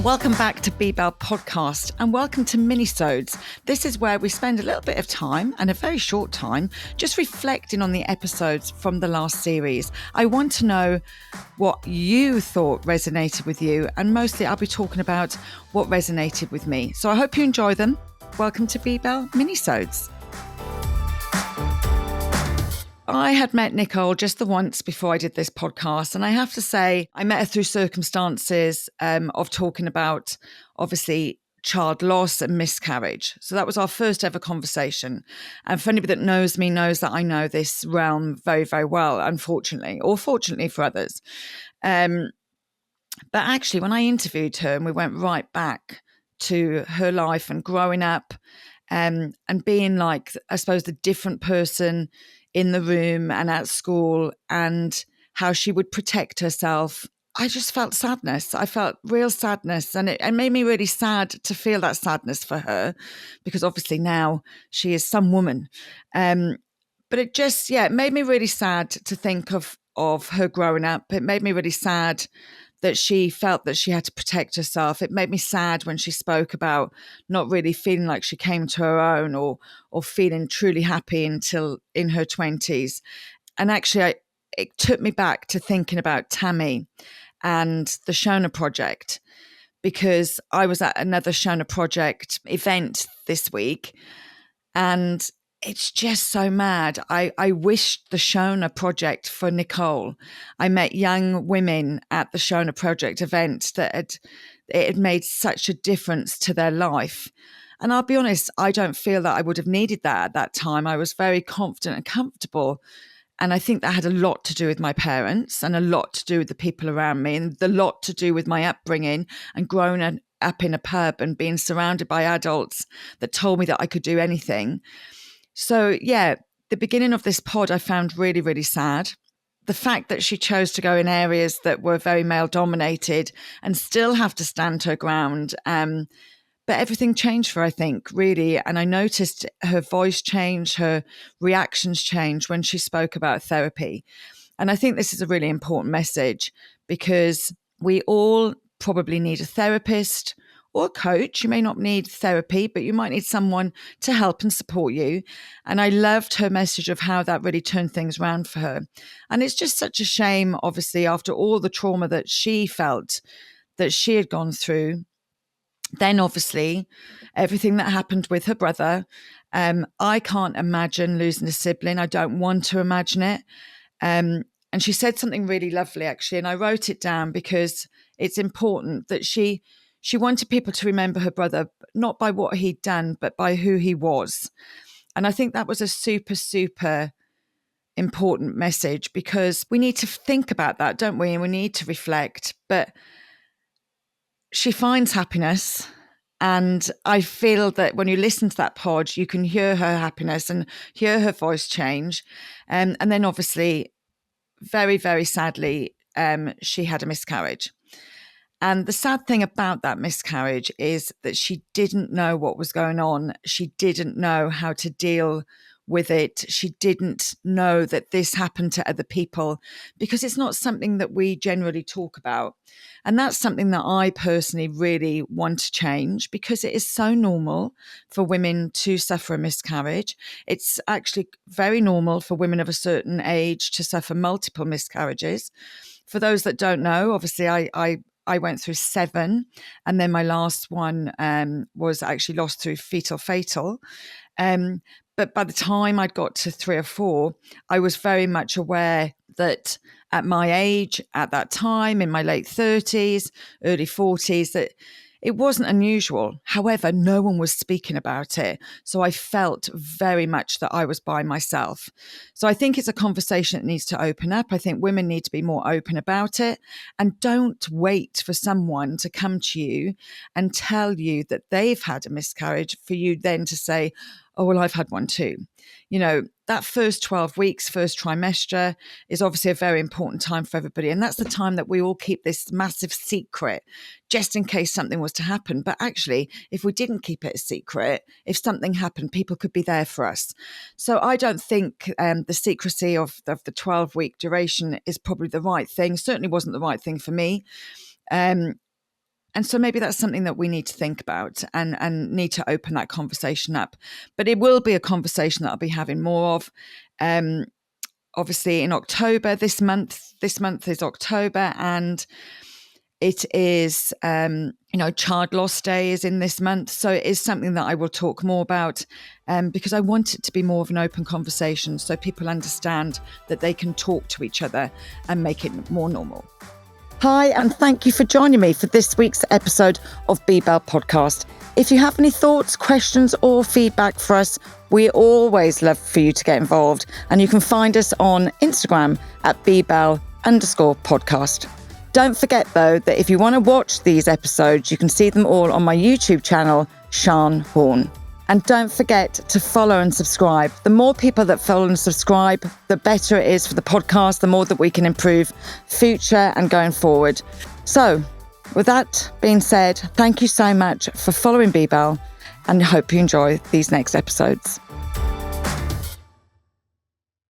Welcome back to Be-Bell Podcast and welcome to Minisodes. This is where we spend a little bit of time, and a very short time, just reflecting on the episodes from the last series. I want to know what you thought resonated with you, and mostly I'll be talking about what resonated with me. So I hope you enjoy them. Welcome to Be-Bell Minisodes. I had met Nicole just the once before I did this podcast. And I have to say, I met her through circumstances of talking about, obviously, child loss and miscarriage. So that was our first ever conversation. And for anybody that knows me knows that I know this realm very, very well, unfortunately, or fortunately for others. But actually, when I interviewed her and we went right back to her life and growing up and being like, I suppose, the different person in the room and at school and how she would protect herself, I just felt sadness. I felt real sadness, and it made me really sad to feel that sadness for her, because obviously now she is some woman. But it just, it made me really sad to think of her growing up. It made me really sad that she felt that she had to protect herself. It made me sad when she spoke about not really feeling like she came to her own or feeling truly happy until in her 20s. And actually, it took me back to thinking about Tammy and the Shona Project, because I was at another Shona Project event this week, and it's just so mad. I wished the Shona Project for Nicole. I met young women at the Shona Project event that it had made such a difference to their life. And I'll be honest, I don't feel that I would have needed that at that time. I was very confident and comfortable. And I think that had a lot to do with my parents and a lot to do with the people around me and a lot to do with my upbringing and growing up in a pub and being surrounded by adults that told me that I could do anything. So, the beginning of this pod I found really, really sad. The fact that she chose to go in areas that were very male dominated and still have to stand her ground. But everything changed for her, I think, really. And I noticed her voice change, her reactions change when she spoke about therapy. And I think this is a really important message, because we all probably need a therapist or a coach. You may not need therapy, but you might need someone to help and support you. And I loved her message of how that really turned things around for her. And it's just such a shame, obviously, after all the trauma that she felt that she had gone through. Then obviously everything that happened with her brother. I can't imagine losing a sibling. I don't want to imagine it. And she said something really lovely, actually, and I wrote it down because it's important that she wanted people to remember her brother, not by what he'd done, but by who he was. And I think that was a super, super important message, because we need to think about that, don't we? And we need to reflect. But she finds happiness. And I feel that when you listen to that pod, you can hear her happiness and hear her voice change. And then obviously, very, very sadly, she had a miscarriage. And the sad thing about that miscarriage is that she didn't know what was going on. She didn't know how to deal with it. She didn't know that this happened to other people, because it's not something that we generally talk about. And that's something that I personally really want to change, because it is so normal for women to suffer a miscarriage. It's actually very normal for women of a certain age to suffer multiple miscarriages. For those that don't know, obviously I went through 7, and then my last one was actually lost through fatal. But by the time I'd got to 3 or 4, I was very much aware that at my age, at that time, in my late 30s, early 40s, that it wasn't unusual. However, no one was speaking about it. So I felt very much that I was by myself. So I think it's a conversation that needs to open up. I think women need to be more open about it, and don't wait for someone to come to you and tell you that they've had a miscarriage for you then to say, oh, well, I've had one too. You know, that first 12 weeks, first trimester is obviously a very important time for everybody. And that's the time that we all keep this massive secret just in case something was to happen. But actually, if we didn't keep it a secret, if something happened, people could be there for us. So I don't think the secrecy of the 12-week duration is probably the right thing. Certainly wasn't the right thing for me. And so maybe that's something that we need to think about and need to open that conversation up. But it will be a conversation that I'll be having more of. Obviously in October, this month is October, and it is, Child Loss Day is in this month. So it is something that I will talk more about because I want it to be more of an open conversation so people understand that they can talk to each other and make it more normal. Hi, and thank you for joining me for this week's episode of BBell Podcast. If you have any thoughts, questions, or feedback for us, we always love for you to get involved. And you can find us on Instagram at @BBell_podcast. Don't forget, though, that if you want to watch these episodes, you can see them all on my YouTube channel, Sean Horn. And don't forget to follow and subscribe. The more people that follow and subscribe, the better it is for the podcast, the more that we can improve future and going forward. So with that being said, thank you so much for following BBell, and I hope you enjoy these next episodes.